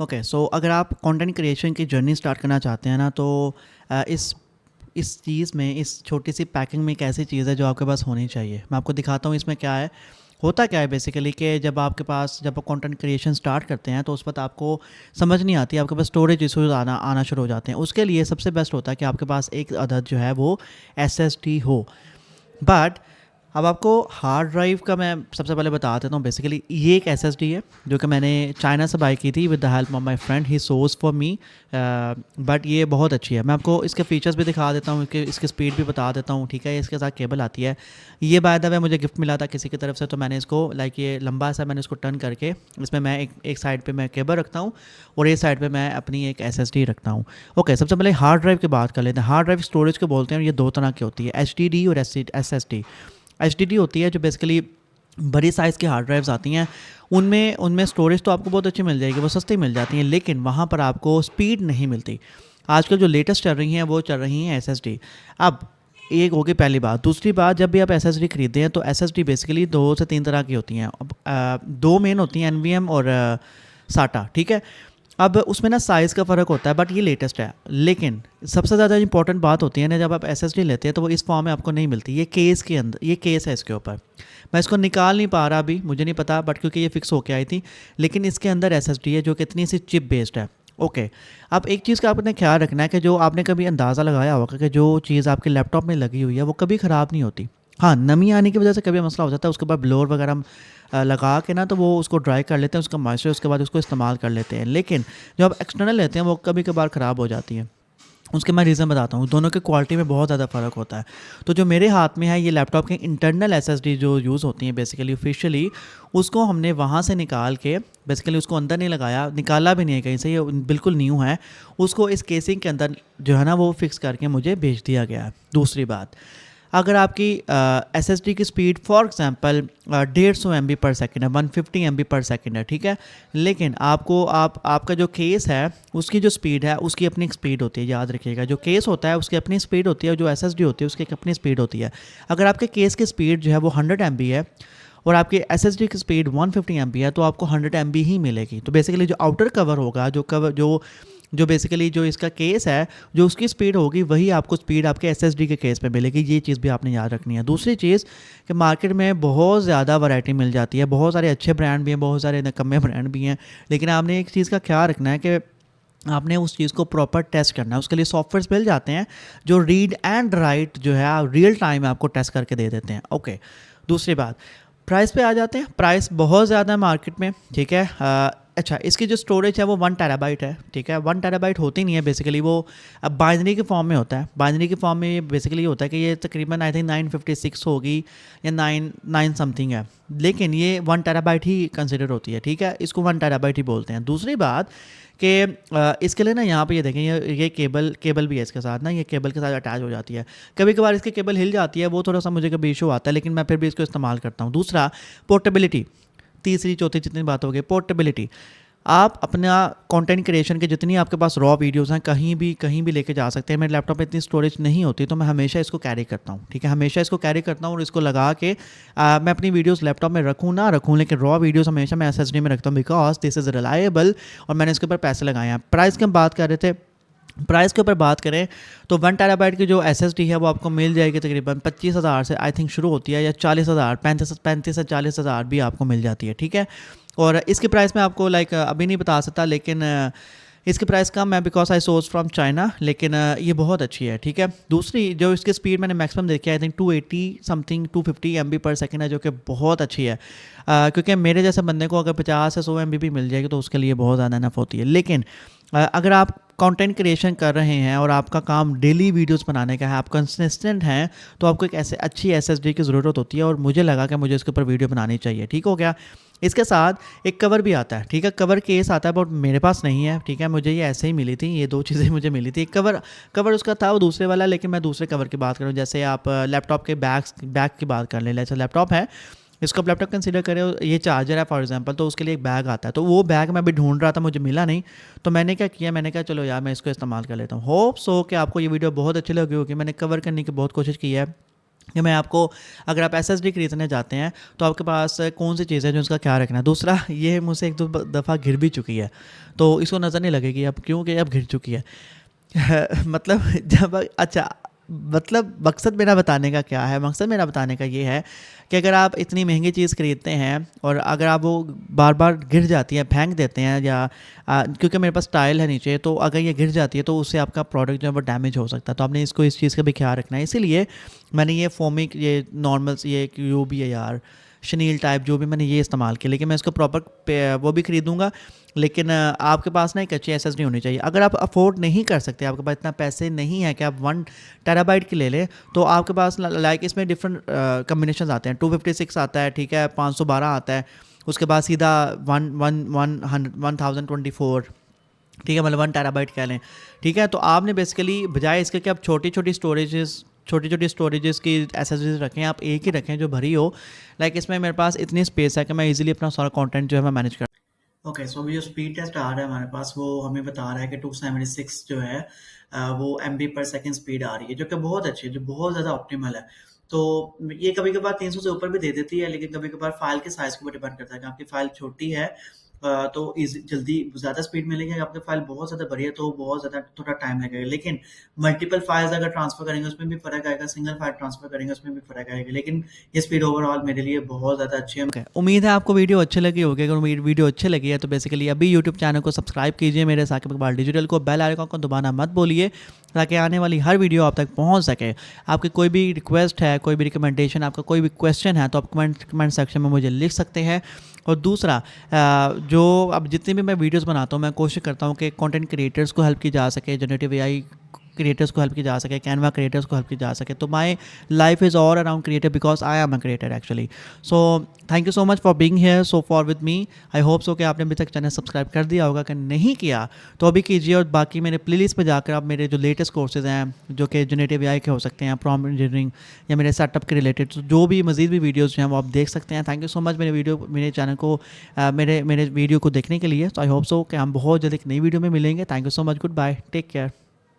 Okay, सो अगर आप content creation की जर्नी स्टार्ट करना चाहते हैं ना, तो इस चीज़ में, इस छोटी सी पैकिंग में एक ऐसी चीज़ है जो आपके पास होनी चाहिए। मैं आपको दिखाता हूँ इसमें क्या है। होता क्या है बेसिकली कि जब आप कंटेंट क्रिएशन स्टार्ट करते हैं तो उस वक्त आपको समझ नहीं आती, आपके पास स्टोरेज इशूज़ आना आना शुरू हो जाते हैं। उसके लिए सबसे बेस्ट होता है कि आपके पास एक अदद जो है वो एसएसडी हो। बट अब आपको हार्ड ड्राइव का मैं सबसे पहले बता देता हूँ। बेसिकली ये एक एसएसडी है जो कि मैंने चाइना से बाय की थी with the help of my friend, he source for me. But ये बहुत अच्छी है। मैं आपको इसके फीचर्स भी दिखा देता हूँ, इसकी स्पीड भी बता देता हूँ, ठीक है। इसके साथ केबल आती है। ये बाय द वे मुझे गिफ्ट मिला था किसी की तरफ से, तो मैंने इसको ये लंबा सा मैंने इसको टर्न करके इसमें मैं एक साइड पर मैं केबल रखता हूँ और एक साइड पर मैं अपनी एक एसएसडी रखता हूँ। ओके, सबसे पहले हार्ड ड्राइव की बात कर लेते हैं। हार्ड ड्राइव स्टोरेज को बोलते हैं, ये दो तरह की होती है, एचडीडी और एसएसडी। एचडीडी होती है जो बेसिकली बड़ी साइज़ की हार्ड ड्राइव्स आती हैं। उनमें उनमें स्टोरेज तो आपको बहुत अच्छी मिल जाएगी, वो सस्ती मिल जाती हैं, लेकिन वहाँ पर आपको स्पीड नहीं मिलती। आजकल जो लेटेस्ट चल रही हैं वो चल रही हैं एसएसडी। अब एक होगी पहली बात। दूसरी बात, जब भी आप एसएसडी खरीदते हैं तो एसएसडी बेसिकली दो से तीन तरह की होती हैं। अब दो मेन होती हैं, एनवीएम और साटा, ठीक है। अब उसमें ना साइज़ का फ़र्क होता है, बट ये लेटेस्ट है। लेकिन सबसे ज़्यादा इंपॉर्टेंट बात होती है ना, जब आप एसएसडी लेते हैं तो वो इस फॉर्म में आपको नहीं मिलती। ये केस के अंदर, ये केस है इसके ऊपर। मैं इसको निकाल नहीं पा रहा अभी, मुझे नहीं पता, बट क्योंकि ये फिक्स होके आई थी। लेकिन इसके अंदर एसएसडी है जो कि इतनी सी चिप बेस्ड है। ओके, अब एक चीज़ का आपने ख्याल रखना है कि जो आपने कभी अंदाज़ा लगाया होगा कि जो चीज़ आपके लैपटॉप में लगी हुई है वो कभी ख़राब नहीं होती। हाँ, नमी आने की वजह से कभी मसला हो जाता है, उसके बाद ब्लोअर वगैरह हम लगा के ना तो वो उसको ड्राई कर लेते हैं, उसका मॉइस्चर, उसके बाद उसको इस्तेमाल कर लेते हैं। लेकिन जो आप एक्सटर्नल लेते हैं वो कभी कभार ख़राब हो जाती है। उसके मैं रीज़न बताता हूँ। दोनों की क्वालिटी में बहुत ज़्यादा फ़र्क होता है। तो जो मेरे हाथ में है ये लैपटॉप के इंटरनल एसएसडी जो यूज़ होती हैं बेसिकली ऑफिशियली, उसको हमने वहाँ से निकाल के, बेसिकली उसको अंदर नहीं लगाया, निकाला भी नहीं है कहीं से, ये बिल्कुल न्यू है। उसको इस केसिंग के अंदर जो है ना वो फिक्स करके मुझे भेज दिया गया है। दूसरी बात, अगर आपकी एसएसडी की स्पीड फॉर एग्जांपल 150 एमबी पर सेकेंड है, 150 एमबी पर सेकेंड है, ठीक है। लेकिन आपका जो केस है उसकी जो स्पीड है उसकी अपनी एक स्पीड होती है, याद रखिएगा। जो केस होता है उसकी अपनी स्पीड होती है, जो एसएसडी होती है उसकी एक अपनी स्पीड होती है। अगर आपके केस की स्पीड जो है वो 100 एमबी है और आपकी एसएसडी की स्पीड 150 एमबी है, तो आपको 100 एमबी ही मिलेगी। तो बेसिकली जो आउटर कवर होगा, जो बेसिकली जो इसका केस है, जो उसकी स्पीड होगी वही आपको स्पीड आपके एसएसडी के केस पे मिलेगी। ये चीज़ भी आपने याद रखनी है। दूसरी चीज़ कि मार्केट में बहुत ज़्यादा वैरायटी मिल जाती है, बहुत सारे अच्छे ब्रांड भी हैं, बहुत सारे निकम्मे ब्रांड भी हैं। लेकिन आपने एक चीज़ का ख्याल रखना है कि आपने उस चीज़ को प्रॉपर टेस्ट करना है। उसके लिए सॉफ्टवेयर्स मिल जाते हैं जो रीड एंड राइट जो है रियल टाइम आपको टेस्ट करके दे देते हैं। ओके, दूसरी बात, प्राइस पे आ जाते हैं। प्राइस बहुत ज़्यादा है मार्केट में, ठीक है। अच्छा, इसकी जो स्टोरेज है वो 1 टेराबाइट है, ठीक है। 1 टेराबाइट होती नहीं है बेसिकली, वो अब बाइनरी के फॉर्म में होता है। बाइनरी के फॉर्म में ये बेसिकली होता है कि ये तकरीबन आई थिंक 956 होगी या 9 समथिंग है, लेकिन ये 1 टेराबाइट ही कंसिडर होती है, ठीक है। इसको 1 टेराबाइट ही बोलते हैं। दूसरी बात कि इसके लिए ना यहाँ पे ये देखें, ये केबल भी है इसके साथ ना, ये केबल के साथ अटैच हो जाती है। कभी कभार इसकी केबल हिल जाती है, वो थोड़ा सा मुझे कभी इशू आता है, लेकिन मैं फिर भी इसको इस्तेमाल करता हूँ। दूसरा, पोर्टेबिलिटी। तीसरी चौथी जितनी बात हो गई, पोर्टेबिलिटी। आप अपना कंटेंट क्रिएशन के जितनी आपके पास रॉ वीडियोस हैं कहीं भी लेके जा सकते हैं। मेरे लैपटॉप में इतनी स्टोरेज नहीं होती, तो मैं हमेशा इसको कैरी करता हूँ, ठीक है। हमेशा इसको कैरी करता हूँ और इसको लगा के मैं अपनी वीडियोस लैपटॉप में रखूँ ना रखूँ, लेकिन रॉ वीडियोस हमेशा मैं एसएसडी में रखता हूँ, बिकॉज दिस इज़ रिलायबल और मैंने इसके ऊपर पैसे लगाए हैं। प्राइस की हम बात कर रहे थे। प्राइस के ऊपर बात करें तो 1 टेराबाइट की जो एसएसडी है वो आपको मिल जाएगी तकरीबन 25,000 से आई थिंक शुरू होती है, या 40,000, 35 से 40,000 भी आपको मिल जाती है, ठीक है। और इसके प्राइस में आपको अभी नहीं बता सकता, लेकिन इसकी प्राइस कम है because I source from China, लेकिन ये बहुत अच्छी है, ठीक है। दूसरी जो इसकी स्पीड मैंने मैक्सिमम देखी है आई थिंक 280 समथिंग 250 एमबी पर सेकेंड है, जो कि बहुत अच्छी है। क्योंकि मेरे जैसे बंदे को अगर 50 से 100 एमबी भी मिल जाएगी तो उसके लिए बहुत ज़्यादा इनफ होती है। लेकिन अगर आप कंटेंट क्रिएशन कर रहे हैं और आपका काम डेली वीडियोस बनाने का है, आप कंसिस्टेंट हैं, तो आपको एक ऐसे अच्छी एसएसडी की ज़रूरत होती है, और मुझे लगा कि मुझे इसके ऊपर वीडियो बनानी चाहिए, ठीक हो गया। इसके साथ एक कवर भी आता है, ठीक है। कवर केस आता है, बट मेरे पास नहीं है, ठीक है। मुझे ये ऐसे ही मिली थी, ये दो चीज़ें मुझे मिली थी। एक कवर उसका था वो दूसरे वाला, लेकिन मैं दूसरे कवर की बात करूँ। जैसे आप लैपटॉप के बैग की बात कर लें, जैसे लैपटॉप है, इसको आप लैपटॉप कंसीडर करें, ये चार्जर है फॉर एग्जांपल, तो उसके लिए एक बैग आता है। तो वो बैग मैं अभी ढूंढ रहा था, मुझे मिला नहीं, तो मैंने क्या किया, मैंने कहा चलो यार मैं इसको इस्तेमाल कर लेता हूँ। होप सो कि आपको ये वीडियो बहुत अच्छी लगी होगी। मैंने कवर करने की बहुत कोशिश की है। कि मैं आपको, अगर आप एसएसडी खरीदने जाते हैं तो आपके पास कौन सी चीज़ है जो उसका क्या रखना है। दूसरा, ये मुझसे एक दो दफ़ा गिर भी चुकी है, तो इसको नज़र नहीं लगेगी अब, क्योंकि अब गिर चुकी है। मतलब जब, अच्छा, मतलब मकसद मेरा बताने का क्या है, मकसद मेरा बताने का ये है कि अगर आप इतनी महंगी चीज़ खरीदते हैं और अगर आप वो बार बार गिर जाती है, फेंक देते हैं, या क्योंकि मेरे पास टाइल है नीचे, तो अगर ये गिर जाती है तो उससे आपका प्रोडक्ट जो है वो डैमेज हो सकता है। तो आपने इसको, इस चीज़ का भी ख्याल रखना है। इसीलिए मैंने ये फोमिक, ये नॉर्मल, ये जो भी है यार, शनील टाइप, जो भी मैंने ये इस्तेमाल किया, लेकिन मैं इसको प्रॉपर वो भी खरीदूंगा। लेकिन आपके पास ना एक अच्छी एसएसडी होनी चाहिए। अगर आप अफोर्ड नहीं कर सकते, आपके पास इतना पैसे नहीं है कि आप 1 टेराबाइट की ले लें, तो आपके पास लाइक इसमें डिफरेंट कम्बिनेशन आते हैं। 256 आता है, ठीक है, 512 आता है, उसके बाद सीधा 1024, ठीक है, मतलब 1 टेराबाइट कह लें, ठीक है। तो आपने बेसिकली बजाय इसके कि आप छोटी छोटी स्टोरेजेस की एसएसडीज रखें, आप एक ही रखें जो भरी हो। लाइक इसमें मेरे पास इतनी स्पेस है कि मैं इजीली अपना सारा कंटेंट जो है मैं मैनेज कर। ओके, सो अभी जो स्पीड टेस्ट आ रहा है हमारे पास, वो हमें बता रहा है कि 276 जो है वो MB/सेकंड स्पीड आ रही है, जो कि बहुत अच्छी है, जो बहुत ज़्यादा ऑप्टिमल है। तो ये कभी कभार 300 से ऊपर भी दे देती है, लेकिन कभी कभार फाइल के साइज़ के ऊपर डिपेंड करता है कि आपकी फाइल छोटी है तो जल्दी ज़्यादा स्पीड मिलेगी। अगर आपकी फाइल बहुत ज़्यादा बड़ी है तो बहुत ज़्यादा थोड़ा टाइम लगेगा। लेकिन मल्टीपल फाइल्स अगर ट्रांसफ़र करेंगे उसमें भी फ़र्क आएगा, सिंगल फाइल ट्रांसफ़र करेंगे उसमें भी फ़र्क आएगा। लेकिन ये स्पीड ओवरऑल मेरे लिए बहुत ज़्यादा अच्छी है। Okay, उम्मीद है आपको वीडियो अच्छी लगी होगी। अगर वीडियो अच्छी लगी है तो बेसिकली अभी यूट्यूब चैनल को सब्सक्राइब कीजिए मेरे साकिब इकबाल डिजिटल को, बेल आइकन को दबाना मत भूलिए, ताकि आने वाली हर वीडियो आप तक पहुंच सके। आपकी कोई भी रिक्वेस्ट है, कोई भी रिकमेंडेशन, आपका कोई भी क्वेश्चन है, तो आप कमेंट सेक्शन में मुझे लिख सकते हैं। और दूसरा, जो अब जितनी भी मैं वीडियोस बनाता हूँ, मैं कोशिश करता हूँ कि कंटेंट क्रिएटर्स को हेल्प की जा सके, जनरेटिव एआई क्रिएटर्स को हेल्प की जा सके, कैनवा क्रिएटर्स को हेल्प की जा सके। तो my life is all around creative because I am a creator actually. So thank you so much for being here so for with me. I hope so कि आपने अभी तक चैनल सब्सक्राइब कर दिया होगा, कि नहीं किया तो अभी कीजिए। और बाकी मेरे प्लेलिस्ट पे जाकर आप मेरे जो लेटेस्ट कोर्सेज हैं, जो कि जनरेटिव एआई के हो सकते हैं, प्रॉम्प्ट इंजीनियरिंग, या मेरे सेटअप के रिलेटेड, जो भी मजीद भी वीडियोज़ हैं वो आप देख सकते हैं। थैंक यू सो मच मेरे चैनल को, मेरे वीडियो को देखने के लिए। तो आई होप सो कि हम बहुत जल्द एक नई वीडियो में मिलेंगे। Thank you so much, goodbye, take care.